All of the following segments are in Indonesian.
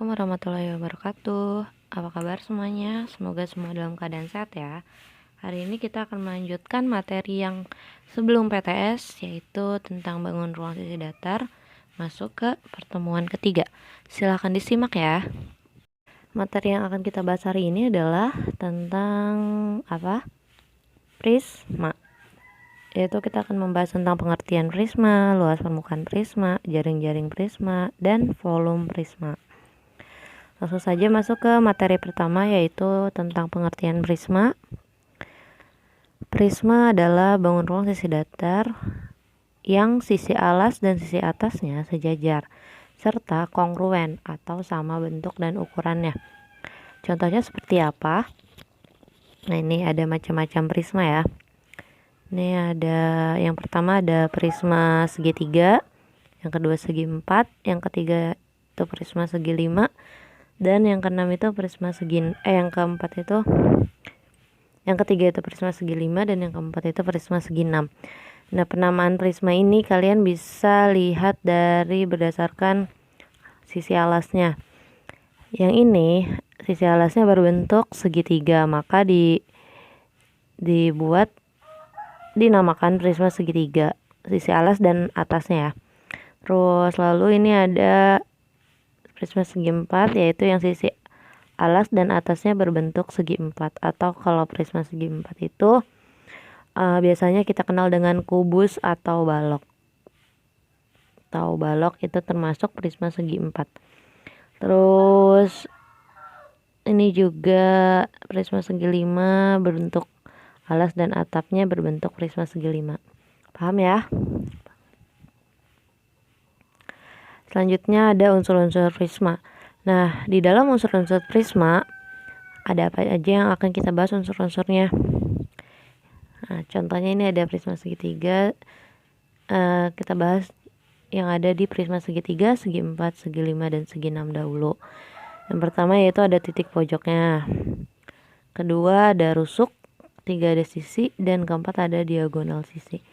Assalamualaikum warahmatullahi wabarakatuh. Apa kabar semuanya? Semoga semua dalam keadaan sehat ya. Hari ini kita akan melanjutkan materi yang sebelum PTS, yaitu tentang bangun ruang sisi datar, masuk ke pertemuan ketiga. Silahkan disimak ya. Materi yang akan kita bahas hari ini adalah tentang prisma. Yaitu kita akan membahas tentang pengertian prisma, luas permukaan prisma, jaring-jaring prisma, dan volume prisma. Langsung saja masuk ke materi pertama, yaitu tentang pengertian prisma. Prisma adalah bangun ruang sisi datar yang sisi alas dan sisi atasnya sejajar serta kongruen atau sama bentuk dan ukurannya. Contohnya seperti apa? Nah, ini ada macam-macam prisma ya. Ini ada yang pertama ada prisma segitiga, yang kedua segi 4, yang ketiga itu prisma segi 5, dan yang keenam itu prisma segi yang ketiga itu prisma segi 5, dan yang keempat itu prisma segi 6. Nah, penamaan prisma ini kalian bisa lihat dari berdasarkan sisi alasnya. Yang ini sisi alasnya berbentuk segitiga, maka dinamakan prisma segitiga, sisi alas dan atasnya ya. Terus lalu ini ada prisma segi 4, yaitu yang sisi alas dan atasnya berbentuk segi 4, atau kalau prisma segi 4 itu biasanya kita kenal dengan kubus atau balok. Balok itu termasuk prisma segi 4. Terus ini juga prisma segi 5 berbentuk alas dan atapnya berbentuk prisma segi 5. Paham ya? Selanjutnya ada unsur-unsur prisma. Nah, di dalam unsur-unsur prisma ada apa aja yang akan kita bahas unsur-unsurnya. Nah, contohnya ini ada prisma segitiga. Kita bahas yang ada di prisma segitiga, segi 4, segi 5, dan segi 6 dahulu. Yang pertama yaitu ada titik pojoknya. Kedua ada rusuk, ketiga ada sisi, dan keempat ada diagonal sisi.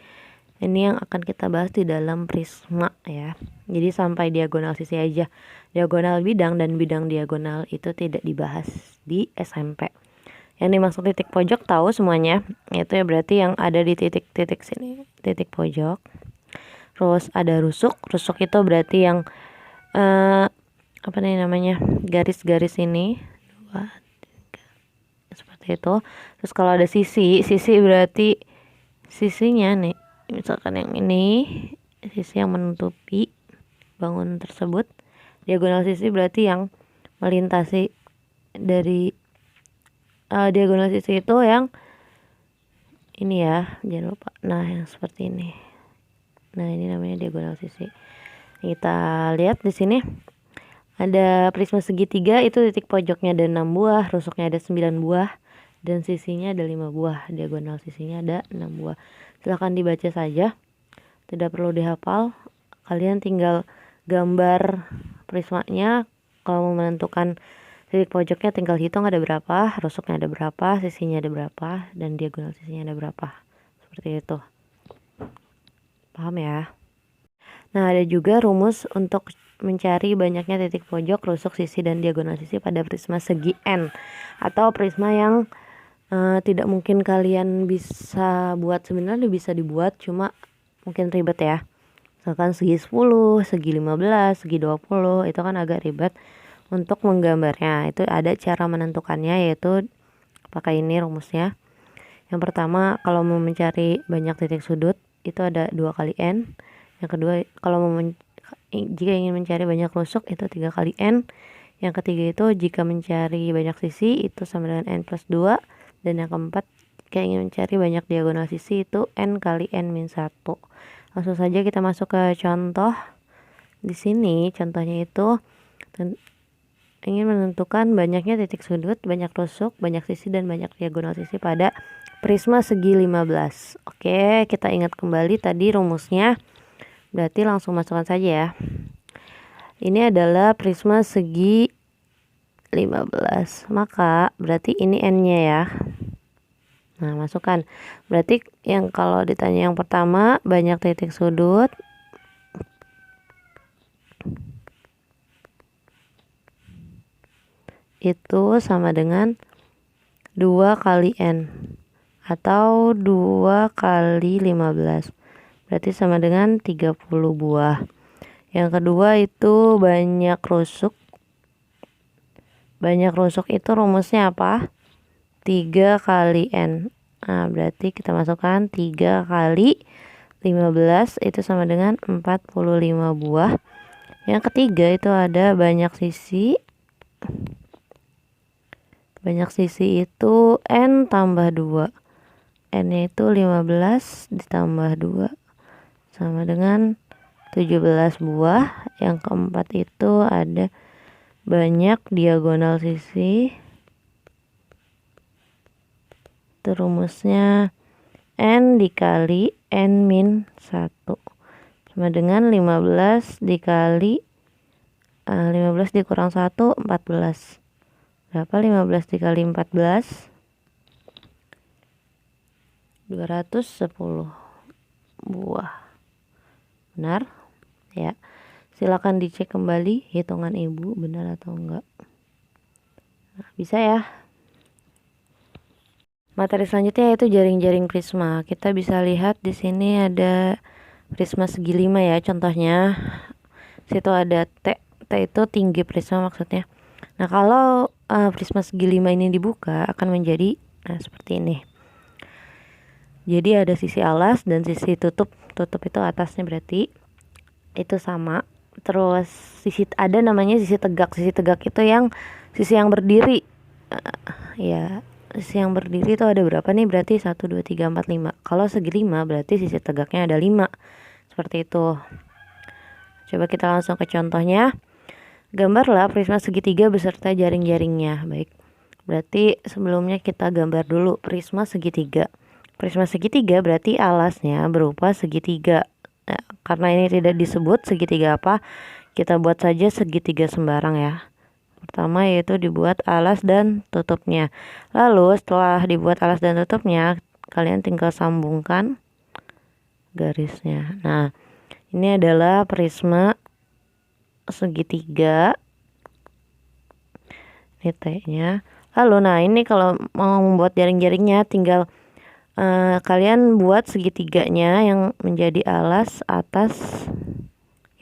Ini yang akan kita bahas di dalam prisma ya. Jadi sampai diagonal sisi aja. Diagonal bidang dan bidang diagonal itu tidak dibahas di SMP. Yang dimaksud titik pojok tahu semuanya. Itu ya berarti yang ada di titik-titik sini, titik pojok. Terus ada rusuk. Rusuk itu berarti yang garis-garis ini. 2, 3, seperti itu. Terus kalau ada sisi berarti sisinya nih. Misalkan yang ini sisi yang menutupi bangunan tersebut. Diagonal sisi berarti yang melintasi dari diagonal sisi itu yang ini ya, jangan lupa. Nah, yang seperti ini. Nah, ini namanya diagonal sisi. Kita lihat di sini ada prisma segitiga, itu titik pojoknya ada 6 buah, rusuknya ada 9 buah, dan sisinya ada 5 buah. Diagonal sisinya ada 6 buah. Silahkan dibaca saja, tidak perlu dihafal. Kalian tinggal gambar prismanya. Kalau mau menentukan titik pojoknya tinggal hitung ada berapa, rusuknya ada berapa, sisinya ada berapa, dan diagonal sisinya ada berapa. Seperti itu. Paham ya? Nah, ada juga rumus untuk mencari banyaknya titik pojok, rusuk, sisi, dan diagonal sisi pada prisma segi N, atau prisma yang tidak mungkin kalian bisa buat. Sebenarnya bisa dibuat, cuma mungkin ribet ya. Misalkan segi 10, segi 15, segi 20, itu kan agak ribet untuk menggambarnya. Itu ada cara menentukannya, yaitu pakai ini rumusnya. Yang pertama, kalau mau mencari banyak titik sudut itu ada 2 kali N. Yang kedua, jika ingin mencari banyak rusuk itu 3 kali N. Yang ketiga itu jika mencari banyak sisi itu sama dengan N plus 2. Dan yang keempat, jika ingin mencari banyak diagonal sisi itu N kali N min 1. Langsung saja kita masuk ke contoh. Di sini contohnya itu ingin menentukan banyaknya titik sudut, banyak rusuk, banyak sisi, dan banyak diagonal sisi pada prisma segi 15. Oke, kita ingat kembali tadi rumusnya. Berarti langsung masukkan saja ya. Ini adalah prisma segi 15. Maka berarti ini N-nya ya. Nah, masukkan. Berarti yang kalau ditanya yang pertama banyak titik sudut, itu sama dengan 2 kali N atau 2 kali 15. Berarti sama dengan 30 buah. Yang kedua itu banyak rusuk. Banyak rusuk itu rumusnya apa? 3 kali N. Nah, berarti kita masukkan 3 kali 15 itu sama dengan 45 buah. Yang ketiga itu ada banyak sisi. Banyak sisi itu N tambah 2. N-nya itu 15 ditambah 2 sama dengan 17 buah. Yang keempat itu ada banyak diagonal sisi. Itu rumusnya N dikali N min 1 sama dengan 15 dikali 15 dikurang 1, 14. Berapa 15 dikali 14? 210 buah. Benar? Ya. Silakan dicek kembali hitungan Ibu benar atau enggak. Nah, bisa ya. Materi selanjutnya yaitu jaring-jaring prisma. Kita bisa lihat di sini ada prisma segi 5 ya contohnya. Situ ada T. T itu tinggi prisma maksudnya. Nah, kalau prisma segi 5 ini dibuka akan menjadi seperti ini. Jadi ada sisi alas dan sisi tutup. Tutup itu atasnya berarti itu sama. Terus sisi ada namanya sisi tegak. Sisi tegak itu yang sisi yang berdiri. Ya, sisi yang berdiri itu ada berapa nih? Berarti 1 2 3 4 5. Kalau segi 5 berarti sisi tegaknya ada 5. Seperti itu. Coba kita langsung ke contohnya. Gambarlah prisma segitiga beserta jaring-jaringnya. Baik. Berarti sebelumnya kita gambar dulu prisma segitiga. Prisma segitiga berarti alasnya berupa segitiga. Nah, karena ini tidak disebut segitiga apa, kita buat saja segitiga sembarang ya. Pertama yaitu dibuat alas dan tutupnya. Lalu setelah dibuat alas dan tutupnya, kalian tinggal sambungkan garisnya. Nah, ini adalah prisma segitiga. Ini T-nya. Lalu nah ini kalau mau membuat jaring-jaringnya tinggal kalian buat segitiganya yang menjadi alas atas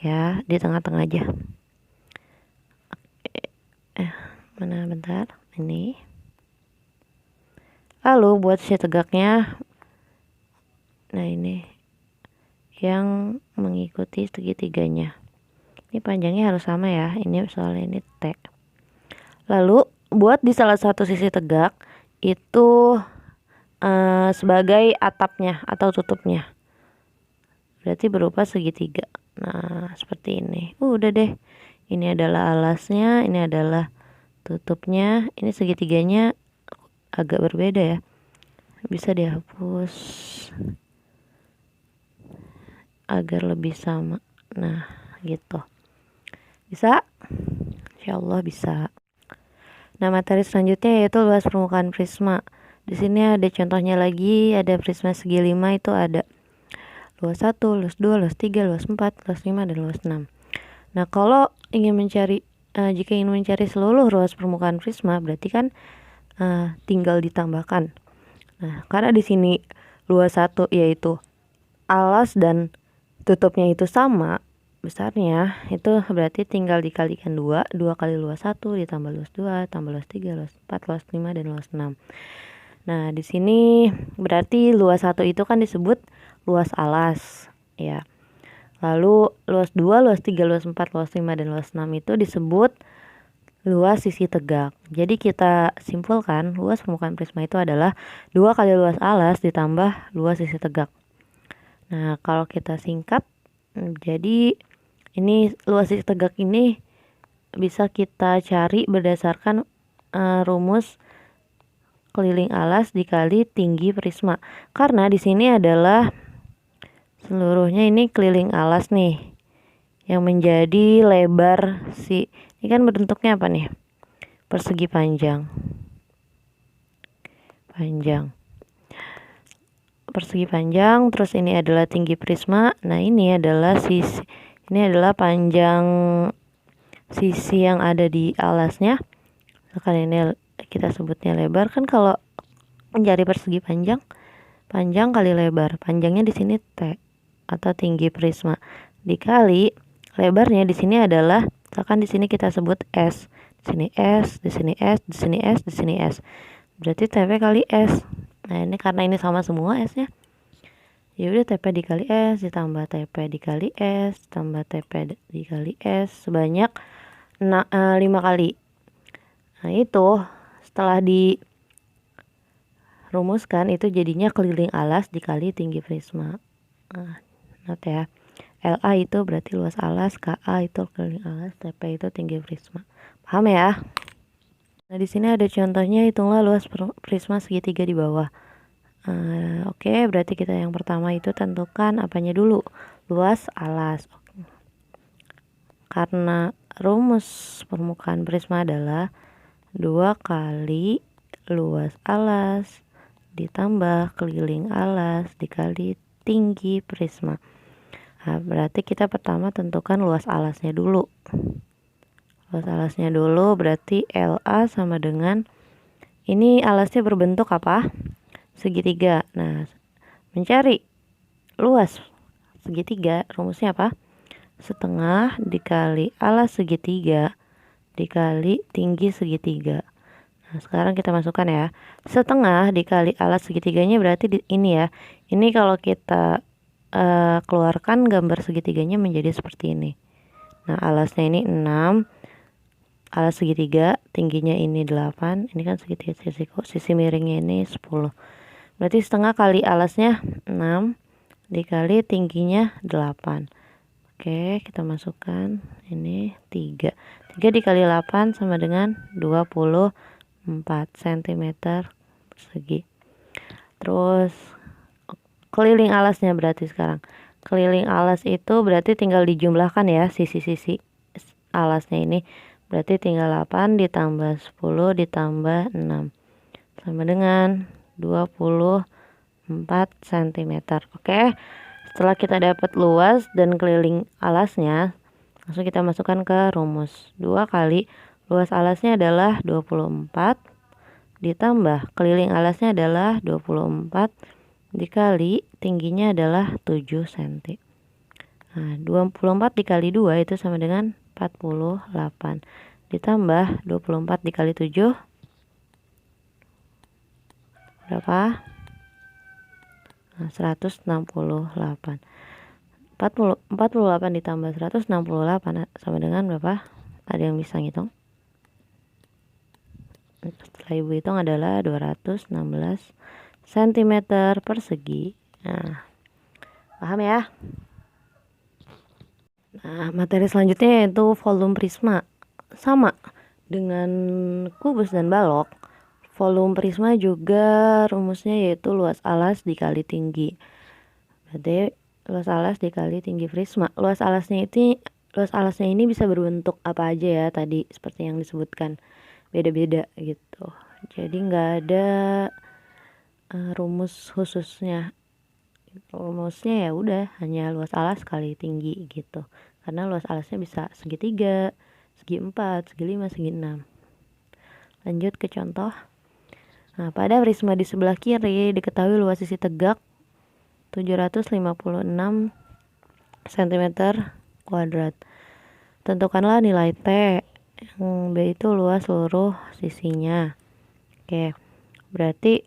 ya, di tengah-tengah aja. Mana bentar, ini. Lalu buat sisi tegaknya. Nah, ini yang mengikuti segitiganya. Ini panjangnya harus sama ya. Ini soalnya ini T. Lalu buat di salah satu sisi tegak itu sebagai atapnya atau tutupnya. Berarti berupa segitiga. Nah, seperti ini. Udah deh. Ini adalah alasnya, ini adalah tutupnya. Ini segitiganya agak berbeda ya. Bisa dihapus agar lebih sama. Nah, gitu. Bisa? Insyaallah bisa. Nah, materi selanjutnya yaitu luas permukaan prisma. Di sini ada contohnya lagi, ada prisma segi 5 itu ada luas 1, luas 2, luas 3, luas 4, luas 5, dan luas 6. Nah, kalau ingin mencari jika ingin mencari seluruh luas permukaan prisma berarti kan tinggal ditambahkan. Nah, karena di sini luas 1 yaitu alas dan tutupnya itu sama besarnya, itu berarti tinggal dikalikan 2 kali luas 1 ditambah luas 2 tambah luas 3, luas 4, luas 5, dan luas 6. Nah, di sini berarti luas 1 itu kan disebut luas alas ya. Lalu luas 2, luas 3, luas 4, luas 5, dan luas 6 itu disebut luas sisi tegak. Jadi kita simpulkan luas permukaan prisma itu adalah 2 kali luas alas ditambah luas sisi tegak. Nah, kalau kita singkat, jadi ini luas sisi tegak ini bisa kita cari berdasarkan rumus keliling alas dikali tinggi prisma. Karena di sini adalah seluruhnya ini keliling alas nih. Yang menjadi lebar ini kan bentuknya apa nih? Persegi panjang. Persegi panjang, terus ini adalah tinggi prisma. Nah, ini adalah panjang sisi yang ada di alasnya. Misalkan ini kita sebutnya lebar, kan kalau mencari persegi panjang, panjang kali lebar, panjangnya di sini T atau tinggi prisma, dikali lebarnya di sini adalah, misalkan di sini kita sebut S, di sini S, di sini S, di sini S, di sini S, berarti TP kali S. Nah ini karena ini sama semua S nya, ya udah TP dikali S ditambah TP dikali S tambah TP dikali S sebanyak 5 kali. Nah itu setelah dirumuskan itu jadinya keliling alas dikali tinggi prisma. Nah, not ya, LA itu berarti luas alas, KA itu keliling alas, TP itu tinggi prisma. Paham ya? Nah di sini ada contohnya, hitunglah luas prisma segitiga di bawah. Oke, berarti kita yang pertama itu tentukan apanya dulu, luas alas. Karena rumus permukaan prisma adalah 2 kali luas alas ditambah keliling alas dikali tinggi prisma. Nah, berarti kita pertama tentukan luas alasnya dulu. Luas alasnya dulu berarti LA sama dengan, ini alasnya berbentuk apa? Segitiga. Nah, mencari luas segitiga rumusnya apa? Setengah dikali alas segitiga dikali tinggi segitiga. Nah sekarang kita masukkan ya, setengah dikali alas segitiganya berarti ini ya, ini kalau kita keluarkan gambar segitiganya menjadi seperti ini. Nah alasnya ini 6, alas segitiga, tingginya ini 8, ini kan segitiga sisi miringnya ini 10, berarti setengah kali alasnya 6 dikali tingginya 8. Oke, kita masukkan ini 3 dikali 8 sama dengan 24 cm persegi. Terus keliling alasnya, berarti sekarang keliling alas itu berarti tinggal dijumlahkan ya sisi-sisi alasnya ini, berarti tinggal 8 ditambah 10 ditambah 6 sama dengan 24 cm. Oke, setelah kita dapat luas dan keliling alasnya, langsung kita masukkan ke rumus. 2 kali luas alasnya adalah 24 ditambah keliling alasnya adalah 24 dikali tingginya adalah 7 cm. Nah 24 dikali 2 itu sama dengan 48 ditambah 24 dikali 7 berapa? Nah, 168. 48 ditambah 168 sama dengan berapa? Ada yang bisa ngitung? Setelah ibu hitung adalah 216 cm persegi. Nah, paham ya? Nah, materi selanjutnya yaitu volume prisma. Sama dengan kubus dan balok, volume prisma juga rumusnya yaitu luas alas dikali tinggi. Berarti luas alas dikali tinggi prisma. Luas alasnya ini bisa berbentuk apa aja ya, tadi seperti yang disebutkan, beda-beda gitu. Jadi nggak ada rumus khususnya. Rumusnya ya udah hanya luas alas kali tinggi gitu. Karena luas alasnya bisa segitiga, segi 4, segi 5, segi 6. Lanjut ke contoh. Nah, pada prisma di sebelah kiri diketahui luas sisi tegak 756 cm kuadrat. Tentukanlah nilai T, yang B itu luas seluruh sisinya. Oke, berarti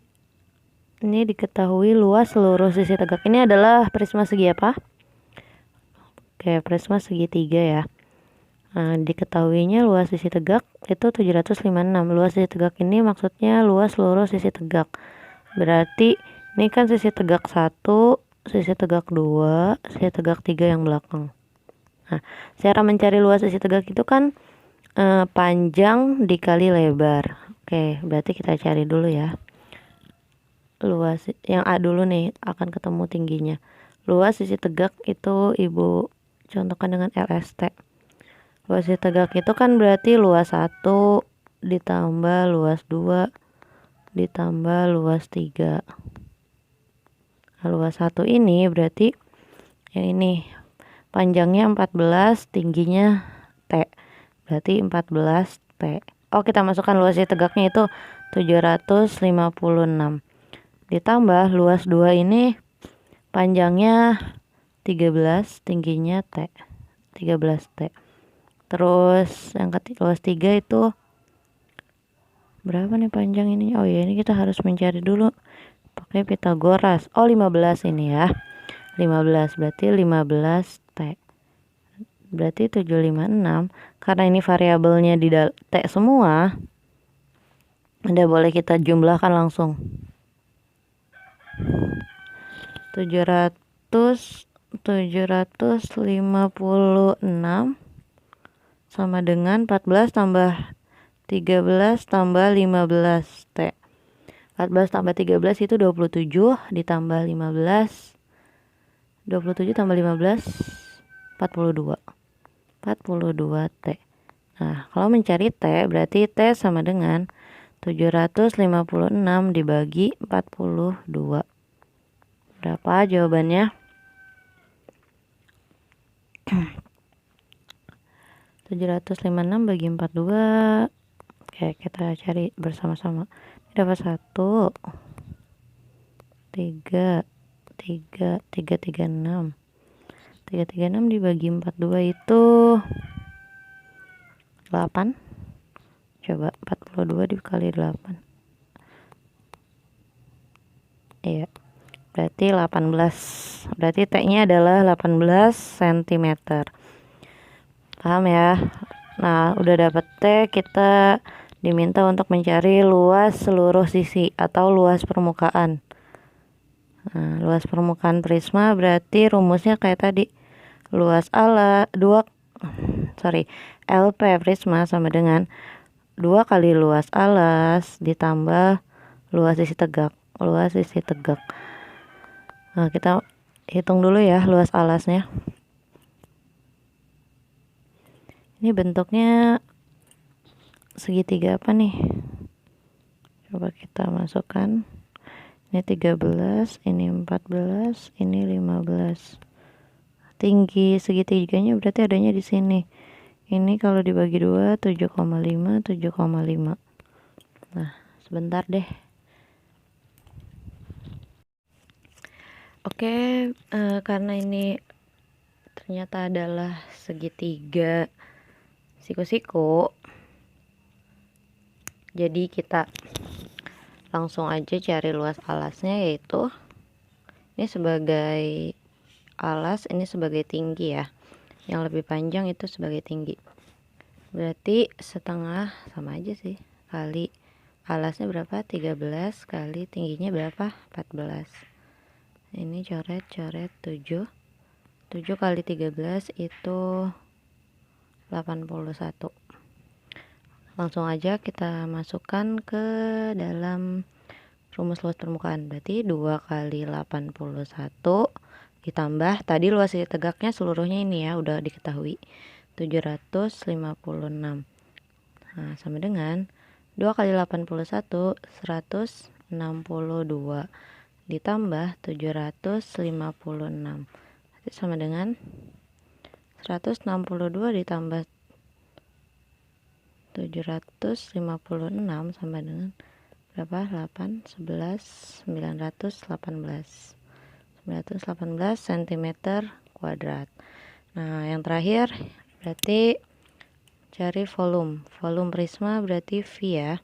ini diketahui luas seluruh sisi tegak. Ini adalah prisma segi apa? Oke, prisma segitiga ya. Nah, diketahuinya luas sisi tegak itu 756. Luas sisi tegak ini maksudnya luas seluruh sisi tegak. Berarti ini kan sisi tegak 1, sisi tegak 2, sisi tegak 3 yang belakang. Nah, cara mencari luas sisi tegak itu kan panjang dikali lebar. Oke, berarti kita cari dulu ya. Luas yang A dulu nih, akan ketemu tingginya. Luas sisi tegak itu ibu contohkan dengan LST. Luas sisi tegak itu kan berarti luas 1 ditambah luas 2 ditambah luas 3. Nah, luas 1 ini berarti yang ini panjangnya 14, tingginya T, berarti 14 T. Oh, kita masukkan luas sisi tegaknya itu 756. Ditambah luas 2 ini panjangnya 13, tingginya T. 13 T. Terus yang ketiga luas 3 itu berapa nih panjang ini? Oh ya, ini kita harus mencari dulu pakai Pitagoras. Oh, 15 ini ya. 15 berarti 15 T. Berarti 756. Karena ini variabelnya di T semua, Anda boleh kita jumlahkan langsung. 756 sama dengan 14 tambah 13 tambah 15 T. 14 tambah 13 itu 27 ditambah 15. 27 tambah 15 42. 42 T. Nah, kalau mencari T berarti T sama dengan 756 dibagi 42. Berapa jawabannya? 756 bagi 42. Oke, kita cari bersama-sama. Ini dapat 1 3 3 336. 336 dibagi 42 itu 8. Coba 42 dikali 8. Iya. Berarti 18. Berarti T-nya adalah 18 cm. Paham ya? Nah, udah dapat T, kita diminta untuk mencari luas seluruh sisi atau luas permukaan. Nah, luas permukaan prisma berarti rumusnya kayak tadi. Luas LP prisma sama dengan 2 kali luas alas ditambah luas sisi tegak. Luas sisi tegak. Nah, kita hitung dulu ya luas alasnya. Ini bentuknya segitiga apa nih? Coba kita masukkan. Ini 13, ini 14, ini 15. Tinggi segitiganya berarti adanya di sini. Ini kalau dibagi 2 7,5 7,5. Nah, sebentar deh. Oke, karena ini ternyata adalah segitiga siku-siku, jadi kita langsung aja cari luas alasnya, yaitu ini sebagai alas, ini sebagai tinggi ya. Yang lebih panjang itu sebagai tinggi. Berarti setengah sama aja sih. Kali alasnya berapa? 13 kali tingginya berapa? 14. Ini coret 7. 7 kali 13 itu 81. Langsung aja kita masukkan ke dalam rumus luas permukaan. Berarti 2 kali 81 ditambah tadi luas sisi tegaknya seluruhnya ini ya udah diketahui 756. Nah, sama dengan 2 kali 81 162 ditambah 756. Berarti sama dengan 162 ditambah 756 sama dengan berapa? 8, 11, 918. 918 cm kuadrat. Nah, yang terakhir berarti cari volume. Volume prisma berarti V ya.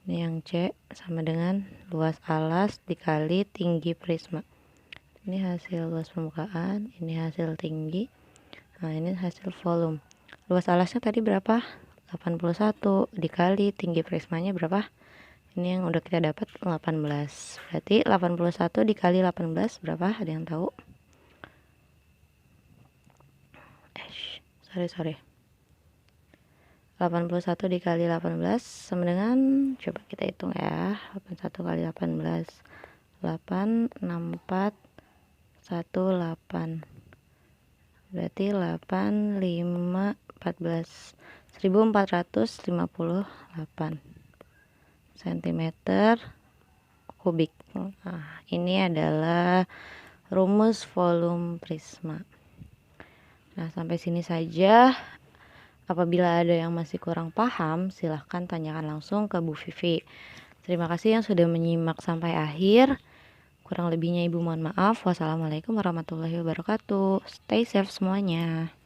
Ini yang C sama dengan luas alas dikali tinggi prisma. Ini hasil luas permukaan, ini hasil tinggi. Nah, ini hasil volume. Luas alasnya tadi berapa? 81 dikali tinggi prismanya berapa? Ini yang udah kita dapat 18. Berarti 81 dikali 18 berapa? Ada yang tahu? Sorry. 81 dikali 18 sama dengan, coba kita hitung ya. 81 kali 18. 8, 64, 18. Berarti 8, 5, 14. 1458 cm kubik. Nah, ini adalah rumus volume prisma. Nah, sampai sini saja Apabila ada yang masih kurang paham, silahkan tanyakan langsung ke Bu Vivi. Terima kasih yang sudah menyimak sampai akhir. Kurang lebihnya Ibu mohon maaf. Wassalamualaikum warahmatullahi wabarakatuh. Stay safe semuanya.